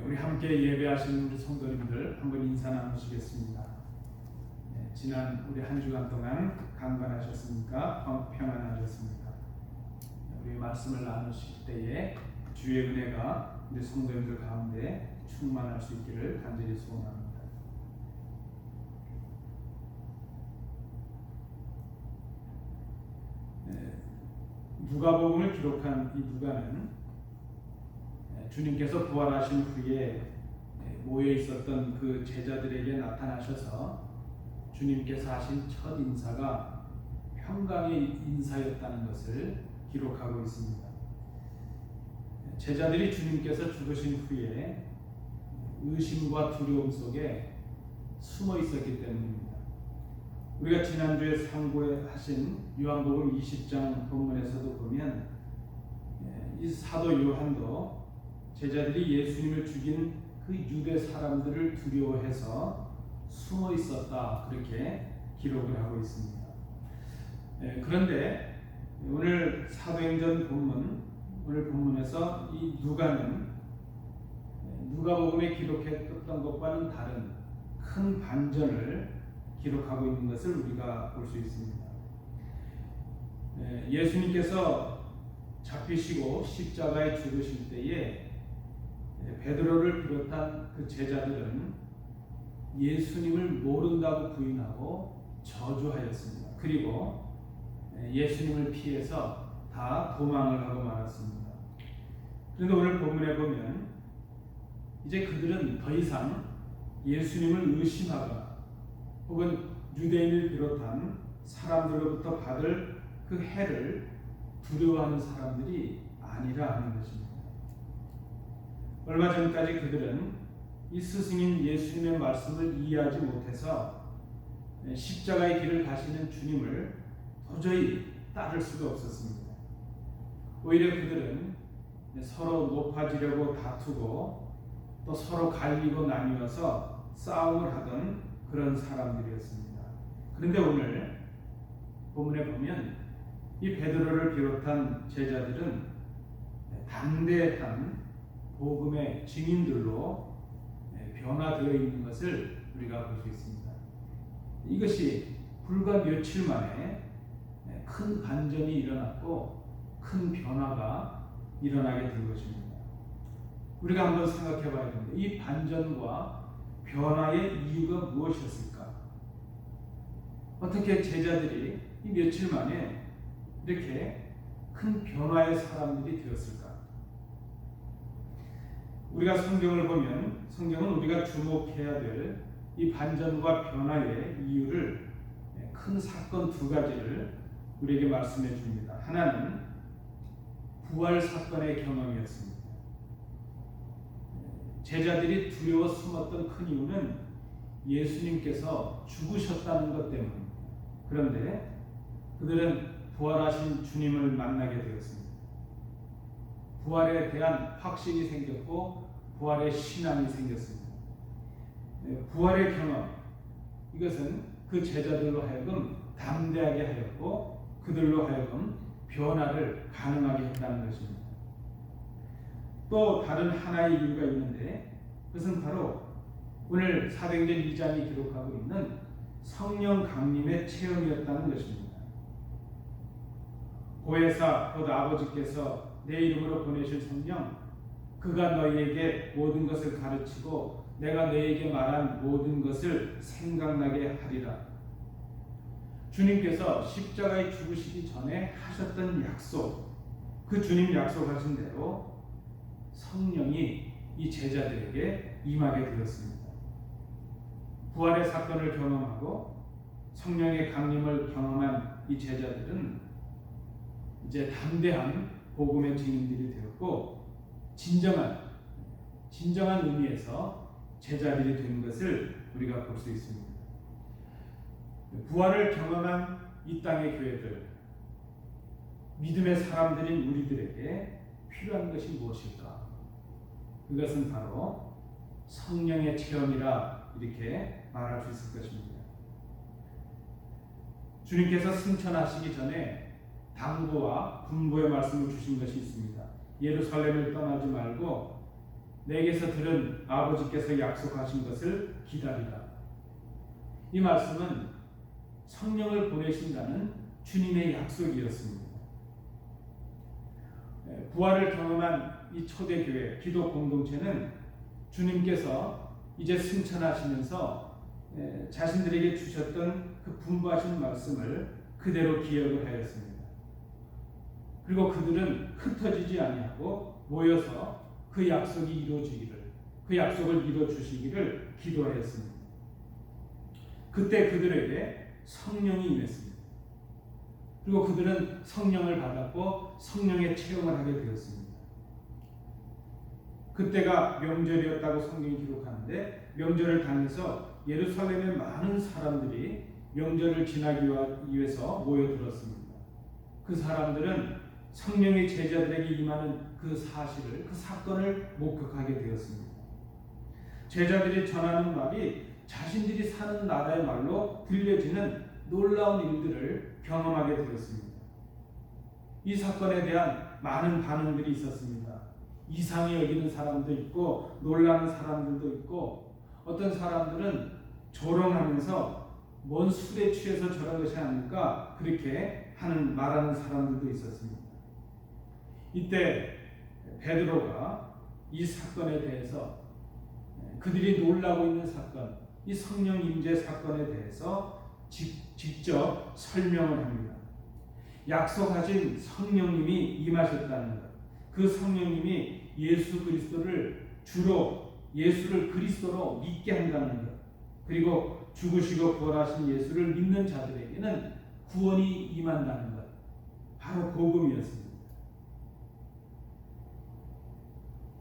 우리 함께 예배하시는 우리 성도님들 한번 인사 나누시겠습니다. 지난 우리 한 주간 동안 강건하셨습니까? 평안하셨습니까? 우리 말씀을 나누실 때에 주의 은혜가 우리 성도님들 가운데 충만할 수 있기를 간절히 소원합니다. 누가복음을 기록한 이 누가는 주님께서 부활하신 후에 모여 있었던 그 제자들에게 나타나셔서 주님께서 하신 첫 인사가 평강의 인사였다는 것을 기록하고 있습니다. 제자들이 주님께서 죽으신 후에 의심과 두려움 속에 숨어 있었기 때문입니다. 우리가 지난주에 상고하신 요한복음 20장 본문에서도 보면 이 사도 요한도 제자들이 예수님을 죽인 그 유대 사람들을 두려워해서 숨어 있었다, 그렇게 기록을 하고 있습니다. 그런데 오늘 사도행전 본문, 오늘 본문에서 이 누가는 누가복음에 기록했던 것과는 다른 큰 반전을 기록하고 있는 것을 우리가 볼 수 있습니다. 예수님께서 잡히시고 십자가에 죽으실 때에 베드로를 비롯한 그 제자들은 예수님을 모른다고 부인하고 저주하였습니다. 그리고 예수님을 피해서 다 도망을 하고 말았습니다. 그런데 오늘 본문에 보면 이제 그들은 더 이상 예수님을 의심하거나 혹은 유대인을 비롯한 사람들로부터 받을 그 해를 두려워하는 사람들이 아니라 하는 것입니다. 얼마 전까지 그들은 이 스승인 예수님의 말씀을 이해하지 못해서 십자가의 길을 가시는 주님을 도저히 따를 수가 없었습니다. 오히려 그들은 서로 높아지려고 다투고 또 서로 갈리고 나뉘어서 싸움을 하던 그런 사람들이었습니다. 그런데 오늘 본문에 보면 이 베드로를 비롯한 제자들은 담대한 복음의 증인들로 변화되어 있는 것을 우리가 볼 수 있습니다. 이것이 불과 며칠 만에 큰 반전이 일어났고 큰 변화가 일어나게 된 것입니다. 우리가 한번 생각해 봐야 됩니다. 이 반전과 변화의 이유가 무엇이었을까? 어떻게 제자들이 이 며칠 만에 이렇게 큰 변화의 사람들이 되었을까? 우리가 성경을 보면 성경은 우리가 주목해야 될 이 반전과 변화의 이유를 큰 사건 두 가지를 우리에게 말씀해 줍니다. 하나는 부활 사건의 경험이었습니다. 제자들이 두려워 숨었던 큰 이유는 예수님께서 죽으셨다는 것 때문입니다. 그런데 그들은 부활하신 주님을 만나게 되었습니다. 부활에 대한 확신이 생겼고 부활의 신앙이 생겼습니다. 부활의 경험, 이것은 그 제자들로 하여금 담대하게 하였고 그들로 하여금 변화를 가능하게 했다는 것입니다. 또 다른 하나의 이유가 있는데 그것은 바로 오늘 사도행전 2장이 기록하고 있는 성령 강림의 체험이었다는 것입니다. 보혜사 곧 아버지께서 내 이름으로 보내실 성령, 그가 너희에게 모든 것을 가르치고 내가 너희에게 말한 모든 것을 생각나게 하리라. 주님께서 십자가에 죽으시기 전에 하셨던 약속, 그 주님 약속하신 대로 성령이 이 제자들에게 임하게 되었습니다. 부활의 사건을 경험하고 성령의 강림을 경험한 이 제자들은 이제 담대한 복음의 증인들이 되었고 진정한 의미에서 제자들이 된 것을 우리가 볼 수 있습니다. 부활을 경험한 이 땅의 교회들, 믿음의 사람들인 우리들에게 필요한 것이 무엇일까? 그것은 바로 성령의 체험이라 이렇게 말할 수 있을 것입니다. 주님께서 승천하시기 전에 당부와 분부의 말씀을 주신 것이 있습니다. 예루살렘을 떠나지 말고 내게서 들은 아버지께서 약속하신 것을 기다리라. 이 말씀은 성령을 보내신다는 주님의 약속이었습니다. 부활을 경험한 이 초대교회 기독 공동체는 주님께서 이제 승천하시면서 자신들에게 주셨던 그 분부하신 말씀을 그대로 기억을 하였습니다. 그리고 그들은 흩어지지 아니하고 모여서 그 약속이 이루어지기를, 그 약속을 이루어주시기를 기도하였습니다. 그때 그들에게 성령이 임했습니다. 그리고 그들은 성령을 받았고 성령의 체험을 하게 되었습니다. 그때가 명절이었다고 성경이 기록하는데, 명절을 당해서 예루살렘의 많은 사람들이 명절을 지나기 위해서 모여들었습니다. 그 사람들은 성령의 제자들에게 임하는 그 사실을, 그 사건을 목격하게 되었습니다. 제자들이 전하는 말이 자신들이 사는 나라의 말로 들려지는 놀라운 일들을 경험하게 되었습니다. 이 사건에 대한 많은 반응들이 있었습니다. 이상히 여기는 사람도 있고 놀라는 사람들도 있고, 어떤 사람들은 조롱하면서 뭔 술에 취해서 저런 것이 아닐까 그렇게 말하는 사람들도 있었습니다. 이때 베드로가 이 사건에 대해서, 그들이 놀라고 있는 사건, 이 성령 임재 사건에 대해서 직접 설명을 합니다. 약속하신 성령님이 임하셨다는 것, 그 성령님이 예수 그리스도를 주로 예수를 그리스도로 믿게 한다는 것, 그리고 죽으시고 부활하신 예수를 믿는 자들에게는 구원이 임한다는 것, 바로 복음이었습니다.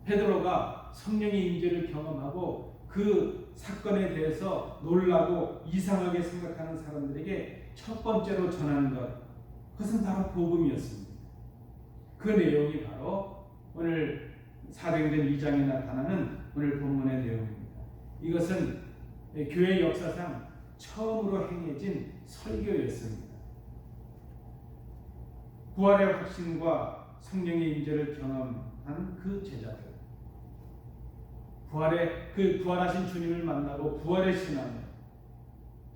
베드로가 성령의 임재를 경험하고 그 사건에 대해서 놀라고 이상하게 생각하는 사람들에게 첫 번째로 전하는 것, 그것은 바로 복음이었습니다. 그 내용이 바로 오늘 사도행전 2장에 나타나는 오늘 본문의 내용입니다. 이것은 교회 역사상 처음으로 행해진 설교였습니다. 부활의 확신과 성령의 임재를 경험한 그 제자들, 부활하신 주님을 만나고 부활의 신앙,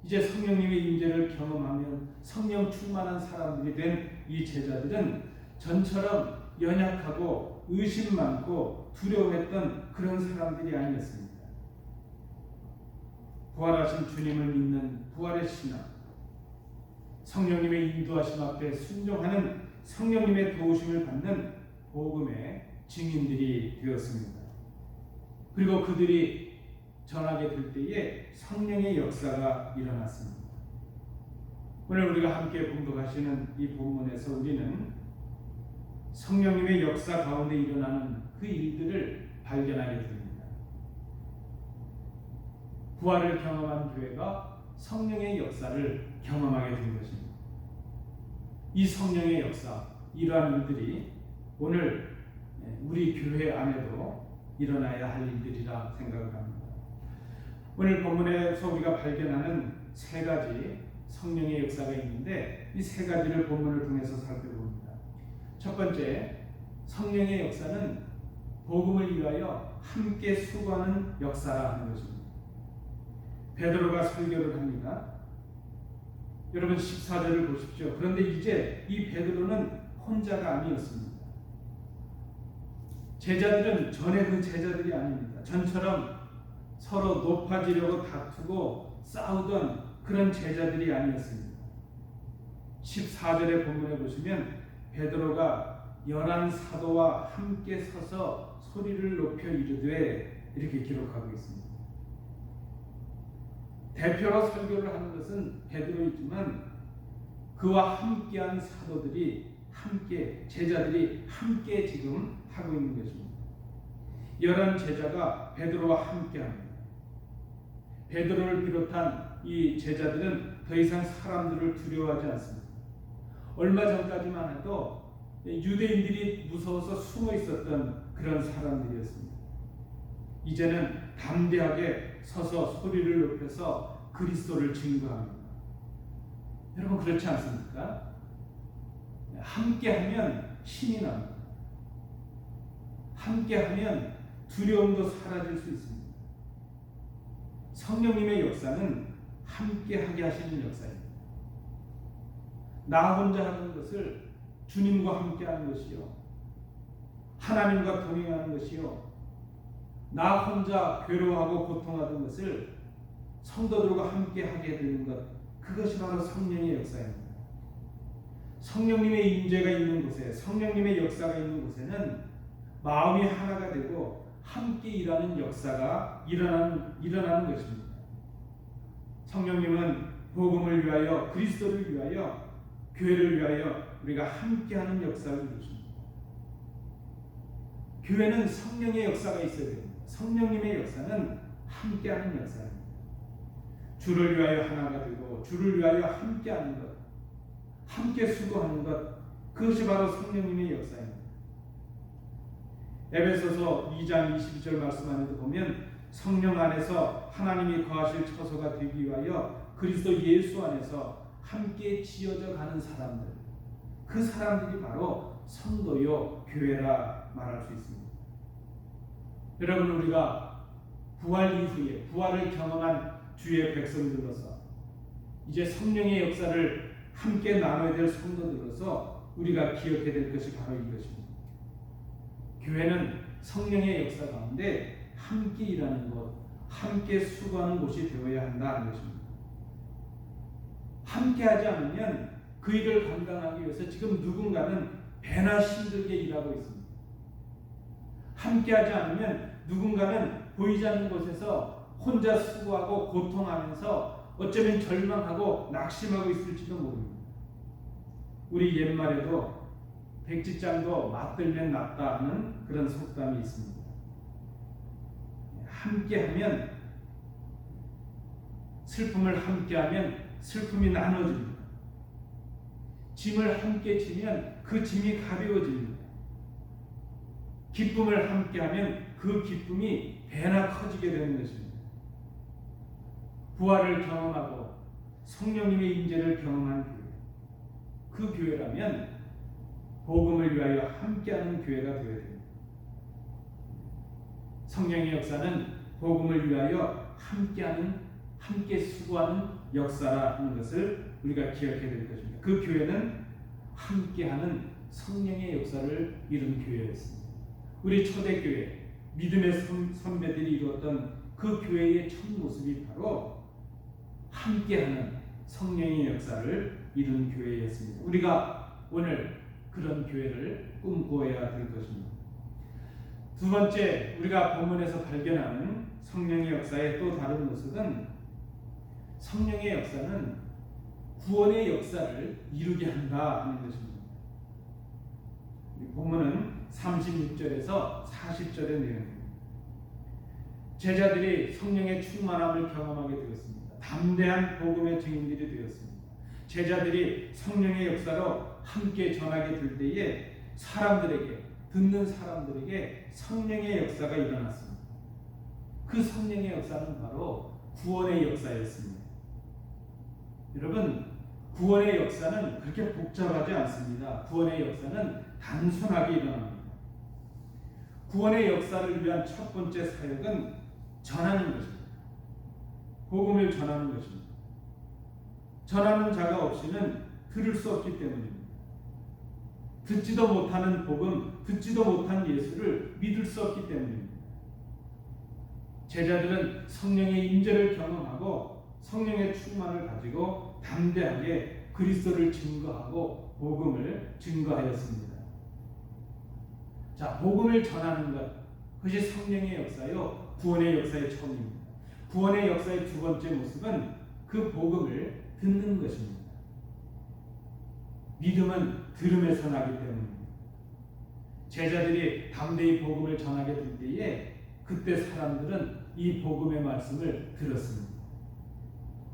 이제 성령님의 임재를 경험하면 성령 충만한 사람들이 된 이 제자들은 전처럼 연약하고 의심 많고 두려워했던 그런 사람들이 아니었습니다. 부활하신 주님을 믿는 부활의 신앙, 성령님의 인도하심 앞에 순종하는 성령님의 도우심을 받는 복음의 증인들이 되었습니다. 그리고 그들이 전하게 될 때에 성령의 역사가 일어났습니다. 오늘 우리가 함께 봉독하시는 이 본문에서 우리는 성령님의 역사 가운데 일어나는 그 일들을 발견하게 됩니다. 부활을 경험한 교회가 성령의 역사를 경험하게 된 것입니다. 이 성령의 역사, 이러한 일들이 오늘 우리 교회 안에도 일어나야 할 일들이라 생각을 합니다. 오늘 본문에서 우리가 발견하는 세 가지 성령의 역사가 있는데, 이 세 가지를 본문을 통해서 살펴봅니다. 첫 번째, 성령의 역사는 복음을 위하여 함께 수고하는 역사라 하는 것입니다. 베드로가 설교를 합니다. 여러분 14절을 보십시오. 그런데 이제 이 베드로는 혼자가 아니었습니다. 제자들은 전에 그 제자들이 아닙니다. 전처럼 서로 높아지려고 다투고 싸우던 그런 제자들이 아니었습니다. 14절의 본문에 보시면 베드로가 11 사도와 함께 서서 소리를 높여 이르되, 이렇게 기록하고 있습니다. 대표로 설교를 하는 것은 베드로이지만 그와 함께한 사도들이 함께, 제자들이 함께 지금 하고 있는 것입니다. 11 제자가 베드로와 함께합니다. 베드로를 비롯한 이 제자들은 더 이상 사람들을 두려워하지 않습니다. 얼마 전까지만 해도 유대인들이 무서워서 숨어 있었던 그런 사람들이었습니다. 이제는 담대하게 서서 소리를 높여서 그리스도를 증거합니다. 여러분 그렇지 않습니까? 함께하면 신이 납니다. 함께하면 두려움도 사라질 수 있습니다. 성령님의 역사는 함께하게 하시는 역사입니다. 나 혼자 하는 것을 주님과 함께하는 것이요, 하나님과 동행하는 것이요, 나 혼자 괴로워하고 고통하던 것을 성도들과 함께하게 되는 것, 그것이 바로 성령의 역사입니다. 성령님의 임재가 있는 곳에, 성령님의 역사가 있는 곳에는 마음이 하나가 되고 함께 일하는 역사가 일어나는 것입니다. 성령님은 복음을 위하여, 그리스도를 위하여, 교회를 위하여 우리가 함께하는 역사를 이루십니다. 교회는 성령의 역사가 있어야 됩니다. 성령님의 역사는 함께하는 역사입니다. 주를 위하여 하나가 되고 주를 위하여 함께하는 것, 함께 수고하는 것, 그것이 바로 성령님의 역사입니다. 에베소서 2장 22절 말씀 안에도 보면 성령 안에서 하나님이 거하실 처소가 되기 위하여 그리스도 예수 안에서 함께 지어져 가는 사람들, 그 사람들이 바로 성도요 교회라 말할 수 있습니다. 여러분, 우리가 부활 이후에 부활을 경험한 주의 백성들로서 이제 성령의 역사를 함께 나눠야 될 성도들로서 우리가 기억해야 될 것이 바로 이것입니다. 교회는 성령의 역사 가운데 함께 일하는 곳, 함께 수고하는 곳이 되어야 한다는 것입니다. 함께 하지 않으면 그 일을 감당하기 위해서 지금 누군가는 배나 힘들게 일하고 있습니다. 함께 하지 않으면 누군가는 보이지 않는 곳에서 혼자 수고하고 고통하면서 어쩌면 절망하고 낙심하고 있을지도 모릅니다. 우리 옛말에도 백지장도 맞들면 낫다 하는 그런 속담이 있습니다. 함께하면, 슬픔을 함께하면 슬픔이 나눠집니다. 짐을 함께 지면 그 짐이 가벼워집니다. 기쁨을 함께하면 그 기쁨이 배나 커지게 되는 것입니다. 부활을 경험하고 성령님의 임재를 경험한 교회, 그 교회라면 복음을 위하여 함께하는 교회가 되어야 됩니다. 성령의 역사는 복음을 위하여 함께 수고하는 역사라는 것을 우리가 기억해야 될 것입니다. 그 교회는 함께하는 성령의 역사를 이룬 교회였습니다. 우리 초대교회, 믿음의 선배들이 이루었던 그 교회의 첫 모습이 바로 함께하는 성령의 역사를 이룬 교회였습니다. 우리가 오늘 그런 교회를 꿈꿔야 될 것입니다. 두 번째, 우리가 본문에서 발견하는 성령의 역사의 또 다른 모습은, 성령의 역사는 구원의 역사를 이루게 한다 하는 것입니다. 본문은 36절에서 40절의 내용입니다. 제자들이 성령의 충만함을 경험하게 되었습니다. 담대한 복음의 증인들이 되었습니다. 제자들이 성령의 역사로 함께 전하게 될 때에 듣는 사람들에게 성령의 역사가 일어났습니다. 그 성령의 역사는 바로 구원의 역사였습니다. 여러분, 구원의 역사는 그렇게 복잡하지 않습니다. 구원의 역사는 단순하게 일어납니다. 구원의 역사를 위한 첫 번째 사역은 전하는 것입니다. 복음을 전하는 것입니다. 전하는 자가 없이는 들을 수 없기 때문입니다. 듣지도 못하는 복음, 듣지도 못한 예수를 믿을 수 없기 때문입니다. 제자들은 성령의 임재를 경험하고 성령의 충만을 가지고 담대하게 그리스도를 증거하고 복음을 증거하였습니다. 자, 복음을 전하는 것, 그것이 성령의 역사요, 구원의 역사의 처음입니다. 구원의 역사의 두 번째 모습은 그 복음을 듣는 것입니다. 믿음은 들음에서 나기 때문입니다. 제자들이 담대히 복음을 전하게 될 때에 그때 사람들은 이 복음의 말씀을 들었습니다.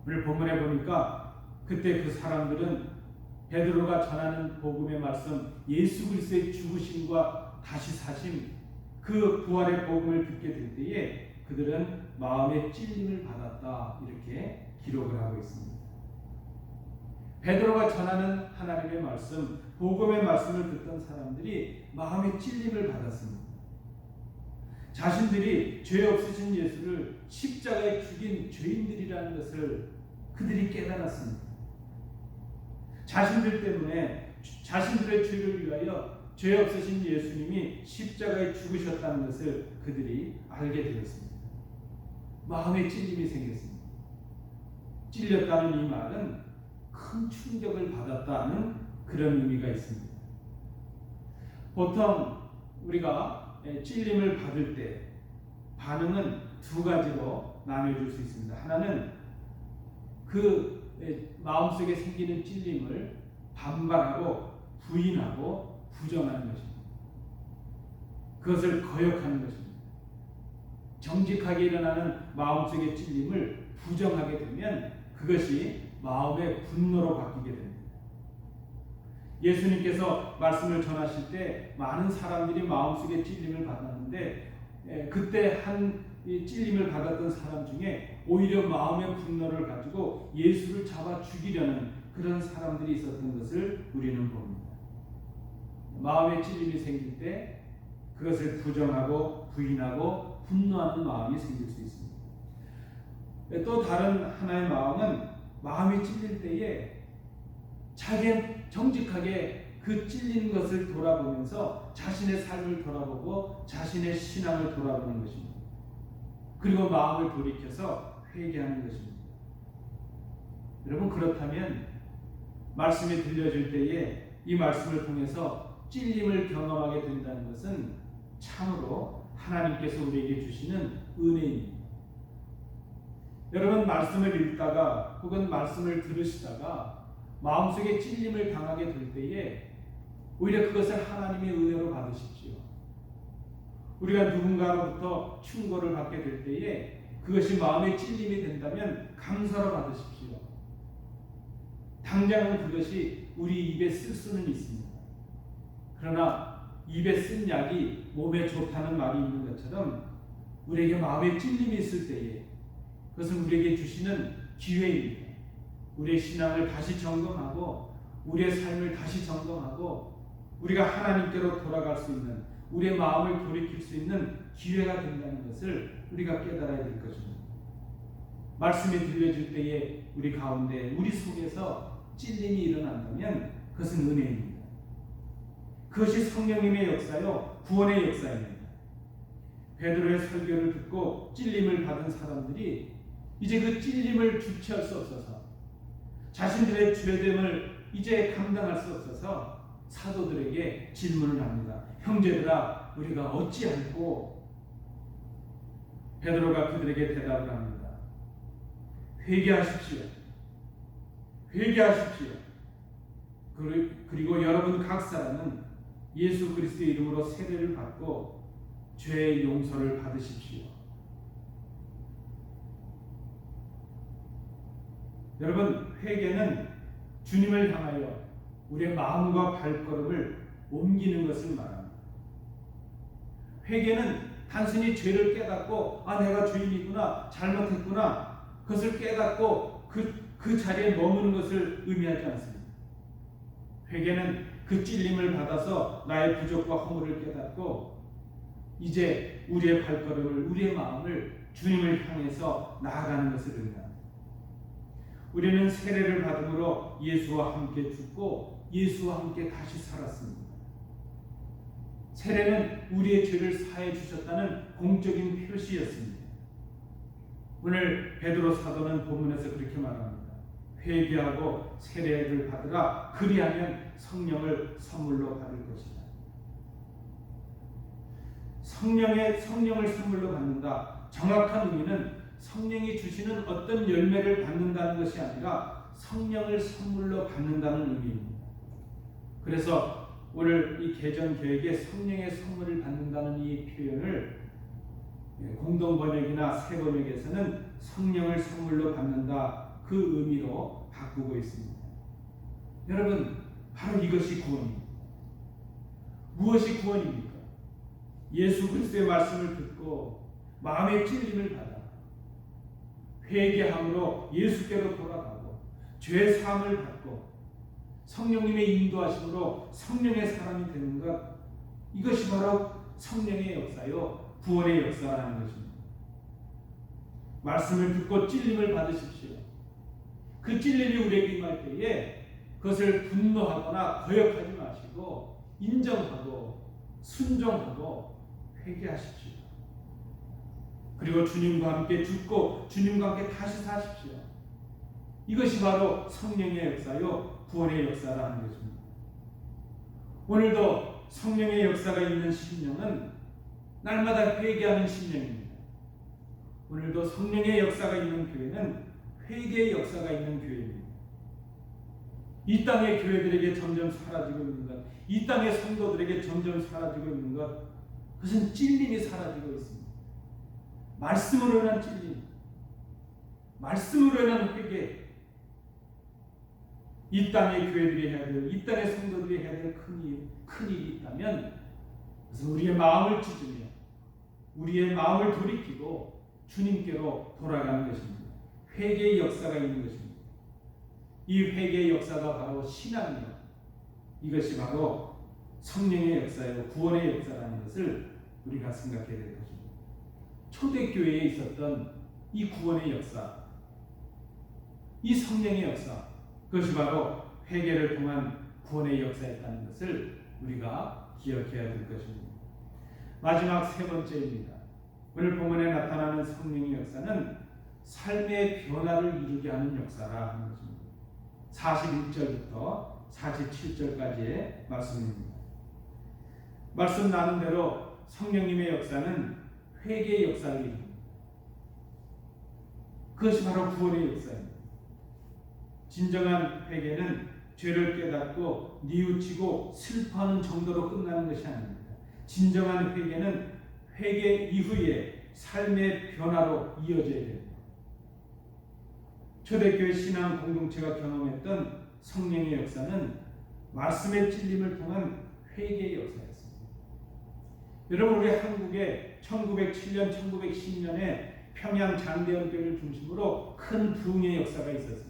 오늘 본문에 보니까 그때 그 사람들은 베드로가 전하는 복음의 말씀, 예수 그리스도의 죽으심과 다시 사심, 그 부활의 복음을 듣게 될 때에 그들은 마음의 찔림을 받았다, 이렇게 기록을 하고 있습니다. 베드로가 전하는 하나님의 말씀, 복음의 말씀을 듣던 사람들이 마음의 찔림을 받았습니다. 자신들이 죄 없으신 예수를 십자가에 죽인 죄인들이라는 것을 그들이 깨달았습니다. 자신들 때문에 자신들의 죄를 위하여 죄 없으신 예수님이 십자가에 죽으셨다는 것을 그들이 알게 되었습니다. 마음에 찔림이 생겼습니다. 찔렸다는 이 말은 큰 충격을 받았다는 그런 의미가 있습니다. 보통 우리가 찔림을 받을 때 반응은 두 가지로 나뉘어질 수 있습니다. 하나는 그 마음속에 생기는 찔림을 반발하고 부인하고 부정하는 것입니다. 그것을 거역하는 것입니다. 정직하게 일어나는 마음속의 찔림을 부정하게 되면 그것이 마음의 분노로 바뀌게 됩니다. 예수님께서 말씀을 전하실 때 많은 사람들이 마음속에 찔림을 받았는데 그때 한 찔림을 받았던 사람 중에 오히려 마음의 분노를 가지고 예수를 잡아 죽이려는 그런 사람들이 있었던 것을 우리는 봅니다. 마음에 찔림이 생길 때 그것을 부정하고 부인하고 분노하는 마음이 생길 수 있습니다. 또 다른 하나의 마음은 마음이 찔릴 때에 자기는 정직하게 그 찔린 것을 돌아보면서 자신의 삶을 돌아보고 자신의 신앙을 돌아보는 것입니다. 그리고 마음을 돌이켜서 회개하는 것입니다. 여러분, 그렇다면 말씀이 들려질 때에 이 말씀을 통해서 찔림을 경험하게 된다는 것은 참으로 하나님께서 우리에게 주시는 은혜입니다. 여러분, 말씀을 읽다가 혹은 말씀을 들으시다가 마음속에 찔림을 당하게 될 때에 오히려 그것을 하나님의 은혜로 받으십시오. 우리가 누군가로부터 충고를 받게 될 때에 그것이 마음에 찔림이 된다면 감사로 받으십시오. 당장은 그것이 우리 입에 쓸 수는 있습니다. 그러나 입에 쓴 약이 몸에 좋다는 말이 있는 것처럼 우리에게 마음에 찔림이 있을 때에 그것은 우리에게 주시는 기회입니다. 우리의 신앙을 다시 점검하고 우리의 삶을 다시 점검하고 우리가 하나님께로 돌아갈 수 있는, 우리의 마음을 돌이킬 수 있는 기회가 된다는 것을 우리가 깨달아야 될 것입니다. 말씀이 들려질 때에 우리 가운데, 우리 속에서 찔림이 일어난다면 그것은 은혜입니다. 그것이 성령님의 역사요, 구원의 역사입니다. 베드로의 설교를 듣고 찔림을 받은 사람들이 이제 그 찔림을 주체할 수 없어서 자신들의 죄됨을 이제 감당할 수 없어서 사도들에게 질문을 합니다. 형제들아, 우리가 어찌할꼬? 베드로가 그들에게 대답을 합니다. 회개하십시오. 회개하십시오. 그리고 여러분 각 사람은 예수 그리스도의 이름으로 세례를 받고 죄의 용서를 받으십시오. 여러분, 회개는 주님을 향하여 우리의 마음과 발걸음을 옮기는 것을 말합니다. 회개는 단순히 죄를 깨닫고 내가 죄인이구나, 잘못했구나, 그것을 깨닫고 그 자리에 머무는 것을 의미하지 않습니다. 회개는 그 찔림을 받아서 나의 부족과 허물을 깨닫고 이제 우리의 발걸음을, 우리의 마음을 주님을 향해서 나아가는 것을 의미합니다. 우리는 세례를 받음으로 예수와 함께 죽고 예수와 함께 다시 살았습니다. 세례는 우리의 죄를 사해 주셨다는 공적인 표시였습니다. 오늘 베드로 사도는 본문에서 그렇게 말합니다. 회개하고 세례를 받으라, 그리하면 성령을 선물로 받을 것이다. 성령을 선물로 받는다. 정확한 의미는 성령이 주시는 어떤 열매를 받는다는 것이 아니라 성령을 선물로 받는다는 의미입니다. 그래서 오늘 이 개정 계획에 성령의 선물을 받는다는 이 표현을 공동 번역이나 새 번역에서는 성령을 선물로 받는다, 그 의미로 바꾸고 있습니다. 여러분, 바로 이것이 구원입니다. 무엇이 구원입니까? 예수 그리스도의 말씀을 듣고 마음의 찔림을 받아 회개함으로 예수께로 돌아가고 죄 사함을 받고 성령님의 인도하심으로 성령의 사람이 되는 것, 이것이 바로 성령의 역사요 구원의 역사라는 것입니다. 말씀을 듣고 찔림을 받으십시오. 그 찔림이 우리에게 임할 때에 그것을 분노하거나 거역하지 마시고 인정하고 순종하고 회개하십시오. 그리고 주님과 함께 죽고 주님과 함께 다시 사십시오. 이것이 바로 성령의 역사요 구원의 역사라는 것입니다. 오늘도 성령의 역사가 있는 심령은 날마다 회개하는 심령입니다. 오늘도 성령의 역사가 있는 교회는 회개의 역사가 있는 교회입니다. 이 땅의 교회들에게 점점 사라지고 있는 것, 이 땅의 성도들에게 점점 사라지고 있는 것, 그것은 찔림이 사라지고 있습니다. 말씀으로 인한 찔림, 말씀으로 인한 회개, 이 땅의 교회들이 해야 될, 이 땅의 성도들이 해야 될 큰 일이 있다면 그래서 우리의 마음을 찢으며 우리의 마음을 돌이키고 주님께로 돌아가는 것입니다. 회개의 역사가 있는 것입니다. 이 회개의 역사가 바로 신앙이요, 이것이 바로 성령의 역사요 구원의 역사라는 것을 우리가 생각해야 될 것입니다. 초대교회에 있었던 이 구원의 역사, 이 성령의 역사, 그것이 바로 회개를 통한 구원의 역사였다는 것을 우리가 기억해야 될 것입니다. 마지막 세 번째입니다. 오늘 본문에 나타나는 성령의 역사는 삶의 변화를 이루게 하는 역사라 하는 것입니다. 41절부터 47절까지의 말씀입니다. 말씀 나눈 대로 성령님의 역사는 회개의 역사를 이룹니다. 그것이 바로 구원의 역사입니다. 진정한 회개는 죄를 깨닫고 뉘우치고 슬퍼하는 정도로 끝나는 것이 아닙니다. 진정한 회개는 회개 이후에 삶의 변화로 이어져야 됩니다. 초대교회 신앙 공동체가 경험했던 성령의 역사는 말씀의 찔림을 통한 회개의 역사였습니다. 여러분, 우리 한국에 1907년, 1910년에 평양 장대원교회를 중심으로 큰 부흥의 역사가 있었습니다.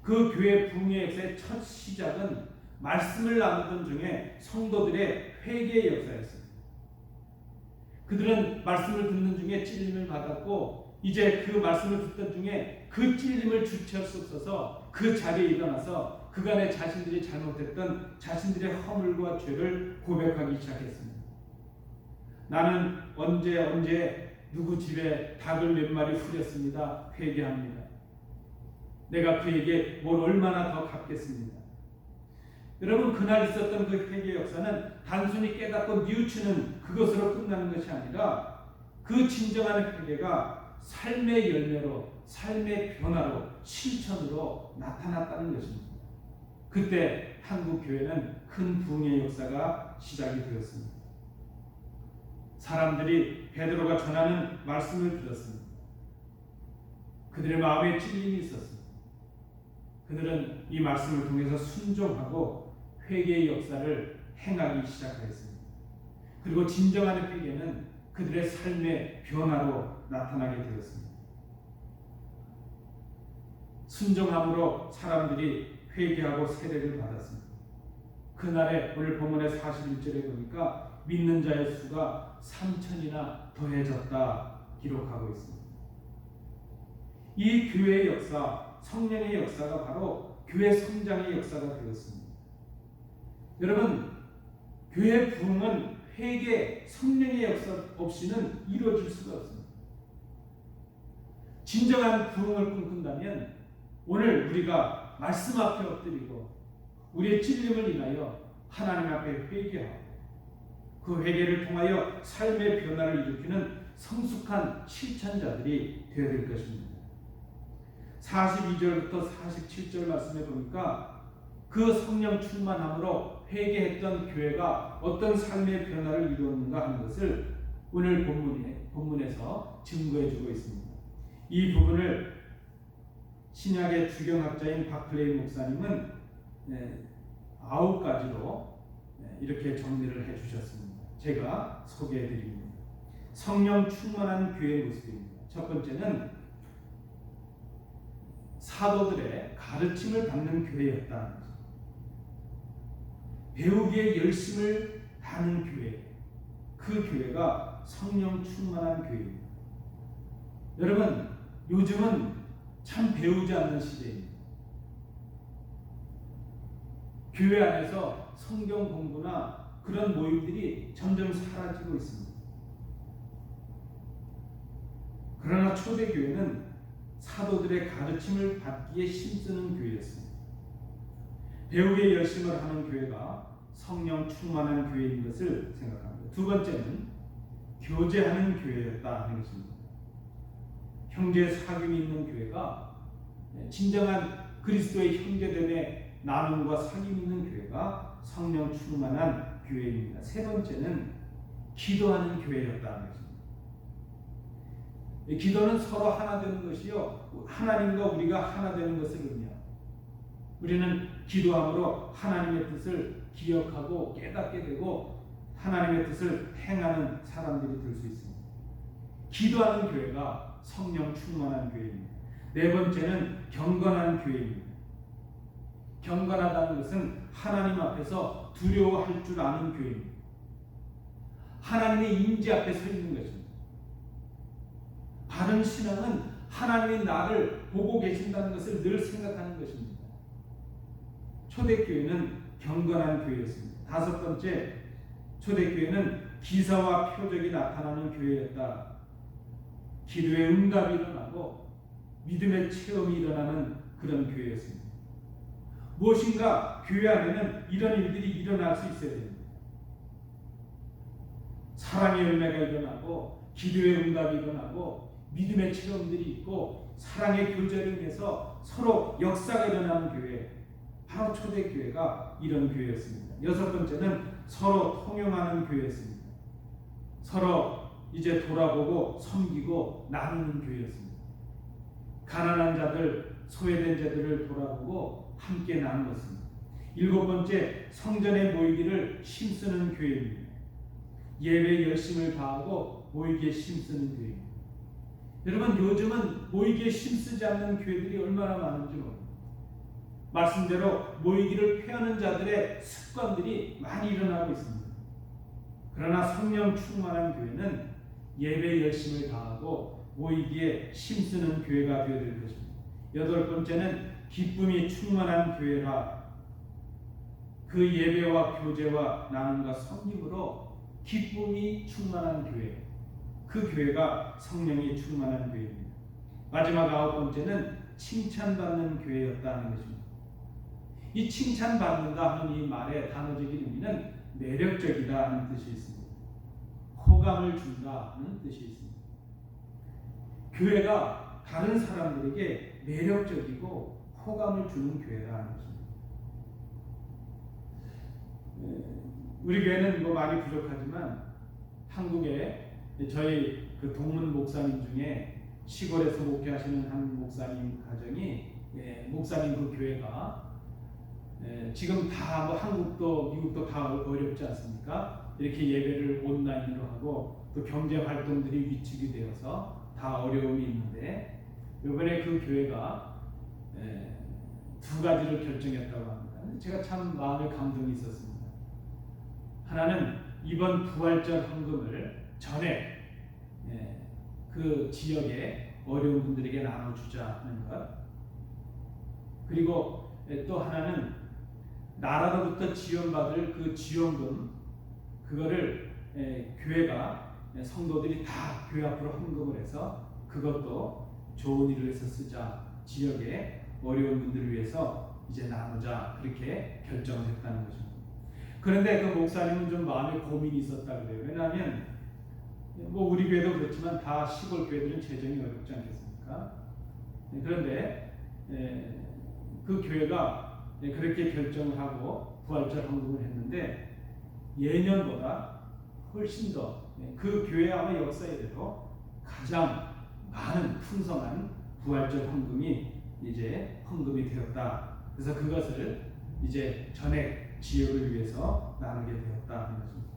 그 교회 부흥의 역사의 첫 시작은 말씀을 나누던 중에 성도들의 회개의 역사였습니다. 그들은 말씀을 듣는 중에 찔림을 받았고 이제 그 말씀을 듣던 중에 그 찔림을 주체할 수 없어서 그 자리에 일어나서 그간의 자신들이 잘못했던 자신들의 허물과 죄를 고백하기 시작했습니다. 나는 언제 누구 집에 닭을 몇 마리 후렸습니다. 회개합니다. 내가 그에게 뭘 얼마나 더 갚겠습니다. 여러분, 그날 있었던 그 회개 역사는 단순히 깨닫고 뉘우치는 그것으로 끝나는 것이 아니라 그 진정한 회개가 삶의 열매로, 삶의 변화로, 실천으로 나타났다는 것입니다. 그때 한국 교회는 큰 부흥의 역사가 시작이 되었습니다. 사람들이 베드로가 전하는 말씀을 들었습니다. 그들의 마음에 찔림이 있었습니다. 그들은 이 말씀을 통해서 순종하고 회개의 역사를 행하기 시작하였습니다. 그리고 진정한 회개는 그들의 삶의 변화로 나타나게 되었습니다. 순종함으로 사람들이 회개하고 세례를 받았습니다. 그날에 오늘 본문의 41절에 보니까 믿는 자의 수가 3,000이나 더해졌다 기록하고 있습니다. 이 교회의 역사, 성령의 역사가 바로 교회 성장의 역사가 되었습니다. 여러분, 교회 부흥은 회개, 성령의 역사 없이는 이루어질 수가 없습니다. 진정한 부흥을 꿈꾼다면 오늘 우리가 말씀 앞에 엎드리고 우리의 찔림을 인하여 하나님 앞에 회개하고 그 회개를 통하여 삶의 변화를 일으키는 성숙한 실천자들이 되어야 될 것입니다. 42절부터 47절 말씀에 보니까 그 성령 충만함으로 회개했던 교회가 어떤 삶의 변화를 이루었는가 하는 것을 오늘 본문에서 증거해주고 있습니다. 이 부분을 신약의 주경학자인 박클레이 목사님은 9가지로 이렇게 정리를 해주셨습니다. 제가 소개해드립니다. 성령 충만한 교회의 모습입니다. 첫 번째는 사도들의 가르침을 받는 교회였다는 거죠. 배우기에 열심을 다하는 교회, 그 교회가 성령 충만한 교회입니다. 여러분, 요즘은 참 배우지 않는 시대입니다. 교회 안에서 성경 공부나 그런 모임들이 점점 사라지고 있습니다. 그러나 초대교회는 사도들의 가르침을 받기에 힘쓰는 교회였습니다. 배우기에 열심을 하는 교회가 성령 충만한 교회인 것을 생각합니다. 두 번째는 교제하는 교회였다 하는 것입니다. 형제 사귐이 있는 교회가, 진정한 그리스도의 형제됨의 나눔과 사귐이 있는 교회가 성령 충만한 교회입니다. 세 번째는 기도하는 교회였다 하는 것입니다. 기도는 서로 하나 되는 것이요, 하나님과 우리가 하나 되는 것을 의미합니다. 우리는 기도함으로 하나님의 뜻을 기억하고 깨닫게 되고 하나님의 뜻을 행하는 사람들이 될 수 있습니다. 기도하는 교회가 성령 충만한 교회입니다. 네 번째는 경건한 교회입니다. 경건하다는 것은 하나님 앞에서 두려워할 줄 아는 교회입니다. 하나님의 임재 앞에 서 있는 것입니다. 바른 신앙은 하나님이 나를 보고 계신다는 것을 늘 생각하는 것입니다. 초대교회는 경건한 교회였습니다. 다섯 번째, 초대교회는 기사와 표적이 나타나는 교회였다. 기도의 응답이 일어나고 믿음의 체험이 일어나는 그런 교회였습니다. 무엇인가 교회 안에는 이런 일들이 일어날 수 있어야 됩니다. 사랑의 열매가 일어나고 기도의 응답이 일어나고 믿음의 체험들이 있고 사랑의 교제를 위해서 서로 역사가 일어나는 교회, 바로 초대교회가 이런 교회였습니다. 여섯 번째는 서로 통용하는 교회였습니다. 서로 이제 돌아보고 섬기고 나누는 교회였습니다. 가난한 자들, 소외된 자들을 돌아보고 함께 나누었습니다. 일곱 번째, 성전에 모이기를 힘쓰는 교회입니다. 예배에 열심을 다하고 모이기에 힘쓰는 교회입니다. 여러분, 요즘은 모이기에 힘쓰지 않는 교회들이 얼마나 많은지 모릅니다. 말씀대로 모이기를 폐하는 자들의 습관들이 많이 일어나고 있습니다. 그러나 성령 충만한 교회는 예배에 열심을 다하고 모이기에 힘쓰는 교회가 되어야 될 것입니다. 여덟 번째는 기쁨이 충만한 교회라. 그 예배와 교제와 나눔과 섬김으로 기쁨이 충만한 교회, 그 교회가 성령이 충만한 교회입니다. 마지막 아홉 번째는 칭찬받는 교회였다는 것입니다. 이 칭찬받는다 하는 이 말의 단어적인 의미는 매력적이다 하는 뜻이 있습니다. 호감을 준다 하는 뜻이 있습니다. 교회가 다른 사람들에게 매력적이고 호감을 주는 교회라는 것입니다. 우리 교회는 뭐 많이 부족하지만 한국에 저희 그 동문 목사님 중에 시골에서 목회하시는 한 목사님 가정이, 목사님 그 교회가 지금 다 뭐 한국도 미국도 다 어렵지 않습니까? 이렇게 예배를 온라인으로 하고 또 경제 활동들이 위축이 되어서 다 어려움이 있는데, 이번에 그 교회가 두 가지를 결정했다고 합니다. 제가 참 마음에 감동이 있었습니다. 하나는 이번 부활절 헌금을 전에 그 지역에 어려운 분들에게 나눠주자는 것. 그리고 또 하나는 나라로부터 지원받을 그 지원금, 그거를 교회가, 성도들이 다 교회 앞으로 헌금을 해서 그것도 좋은 일을 위해서 쓰자, 지역의 어려운 분들을 위해서 이제 나누자, 그렇게 결정을 했다는 것입니다. 그런데 그 목사님은 좀 마음에 고민이 있었다 그래요. 왜냐하면 뭐 우리 교회도 그렇지만 다 시골 교회들은 재정이 어렵지 않겠습니까? 그런데 그 교회가 그렇게 결정을 하고 부활절 헌금을 했는데 예년보다 훨씬 더 그 교회 아마 역사에도 가장 많은 풍성한 부활절 헌금이 이제 헌금이 되었다. 그래서 그것을 이제 전액 지역을 위해서 나누게 되었다 하는 것입니다.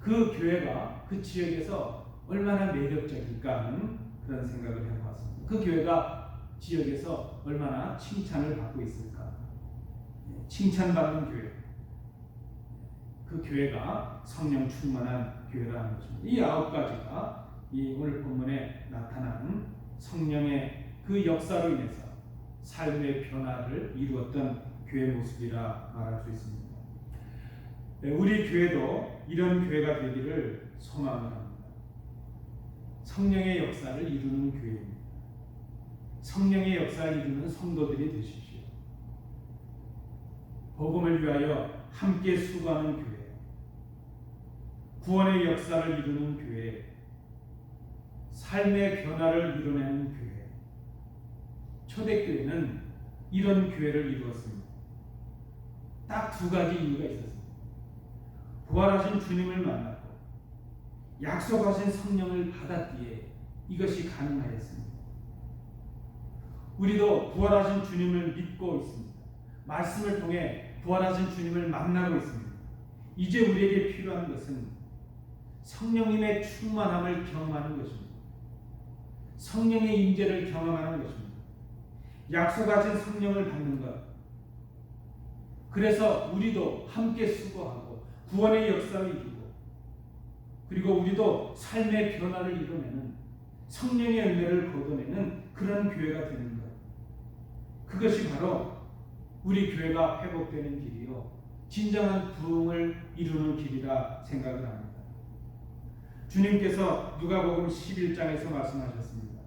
그 교회가 그 지역에서 얼마나 매력적일까 하는 그런 생각을 해보았습니다. 그 교회가 지역에서 얼마나 칭찬을 받고 있을까? 칭찬받는 교회. 그 교회가 성령 충만한 교회라는 것입니다. 이 9가지가 이 오늘 본문에 나타나는 성령의 그 역사로 인해서 삶의 변화를 이루었던 교회 모습이라 말할 수 있습니다. 우리 교회도 이런 교회가 되기를 소망을 합니다. 성령의 역사를 이루는 교회입니다. 성령의 역사를 이루는 성도들이 되십시오. 복음을 위하여 함께 수고하는 교회, 구원의 역사를 이루는 교회, 삶의 변화를 이뤄내는 교회. 초대교회는 이런 교회를 이루었습니다. 딱 2가지 이유가 있었습니다. 부활하신 주님을 만났고 약속하신 성령을 받았기에 이것이 가능하였습니다. 우리도 부활하신 주님을 믿고 있습니다. 말씀을 통해 부활하신 주님을 만나고 있습니다. 이제 우리에게 필요한 것은 성령님의 충만함을 경험하는 것입니다. 성령의 임재를 경험하는 것입니다. 약속하신 성령을 받는 것. 그래서 우리도 함께 수고하고 구원의 역사를 이루고 그리고 우리도 삶의 변화를 이뤄내는 성령의 열매를 거둬내는 그런 교회가 되는 것. 그것이 바로 우리 교회가 회복되는 길이요 진정한 부흥을 이루는 길이라 생각을 합니다. 주님께서 누가복음 11장에서 말씀하셨습니다.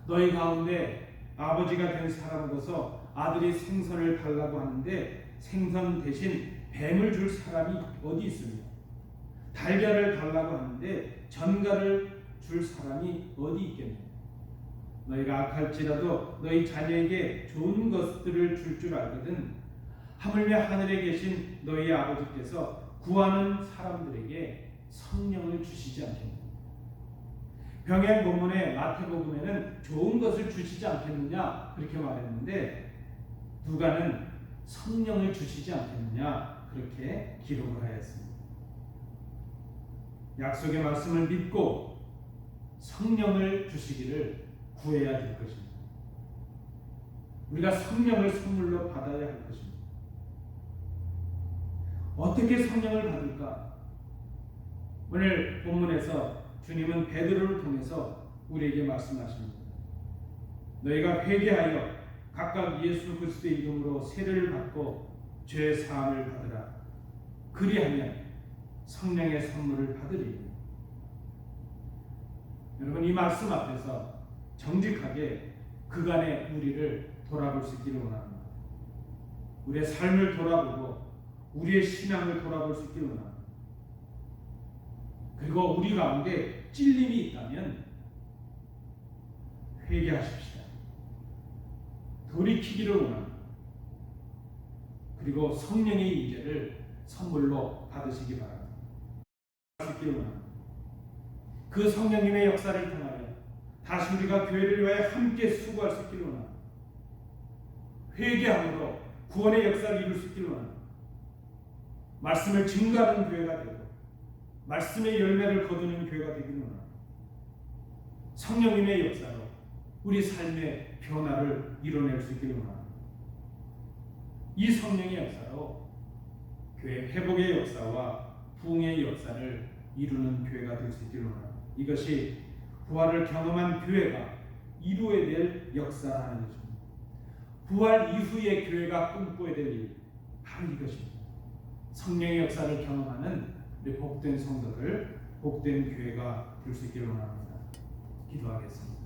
너희 가운데 아버지가 된 사람으로서 아들이 생선을 달라고 하는데 생선 대신 뱀을 줄 사람이 어디 있습니까? 달걀을 달라고 하는데 전갈을 줄 사람이 어디 있겠느냐? 너희가 악할지라도 너희 자녀에게 좋은 것들을 줄 줄 알거든 하물며 하늘에 계신 너희 아버지께서 구하는 사람들에게 성령을 주시지 않겠느냐? 병행 본문의 마태복음에는 좋은 것을 주시지 않겠느냐 그렇게 말했는데 누가는 성령을 주시지 않겠느냐 그렇게 기록을 하였습니다. 약속의 말씀을 믿고 성령을 주시기를 구해야 될 것입니다. 우리가 성령을 선물로 받아야 할 것입니다. 어떻게 성령을 받을까? 오늘 본문에서 주님은 베드로를 통해서 우리에게 말씀하십니다. 너희가 회개하여 각각 예수 그리스도의 이름으로 세례를 받고 죄 사함을 받으라. 그리하면 성령의 선물을 받으리니. 여러분 이 말씀 앞에서 정직하게 그간의 우리를 돌아볼 수 있기를 원합니다. 우리의 삶을 돌아보고 우리의 신앙을 돌아볼 수 있기를 원합니다. 그리고 우리 가운데 찔림이 있다면 회개하십시오. 돌이키기를 원합니다. 그리고 성령의 임재를 선물로 받으시기 바랍니다. 그 성령님의 역사를 통하여 다시 우리가 교회를 위하여 함께 수고할 수 있기를 원합니다. 회개함으로 구원의 역사를 이룰 수 있기를 원합니다. 말씀을 증거하는 교회가 되고 말씀의 열매를 거두는 교회가 되기를 원합니다. 성령님의 역사로 우리 삶의 변화를 이뤄낼 수 있기를 원합니다. 이 성령의 역사로 교회 회복의 역사와 부흥의 역사를 이루는 교회가 될 수 있기를 원합니다. 이것이 부활을 경험한 교회가 이루어야 될 역사라는 것입니다. 부활 이후의 교회가 꿈꿔야 될 일, 바로 이것입니다. 성령의 역사를 경험하는 우리 복된 성도들, 복된 교회가 될 수 있기를 원합니다. 기도하겠습니다.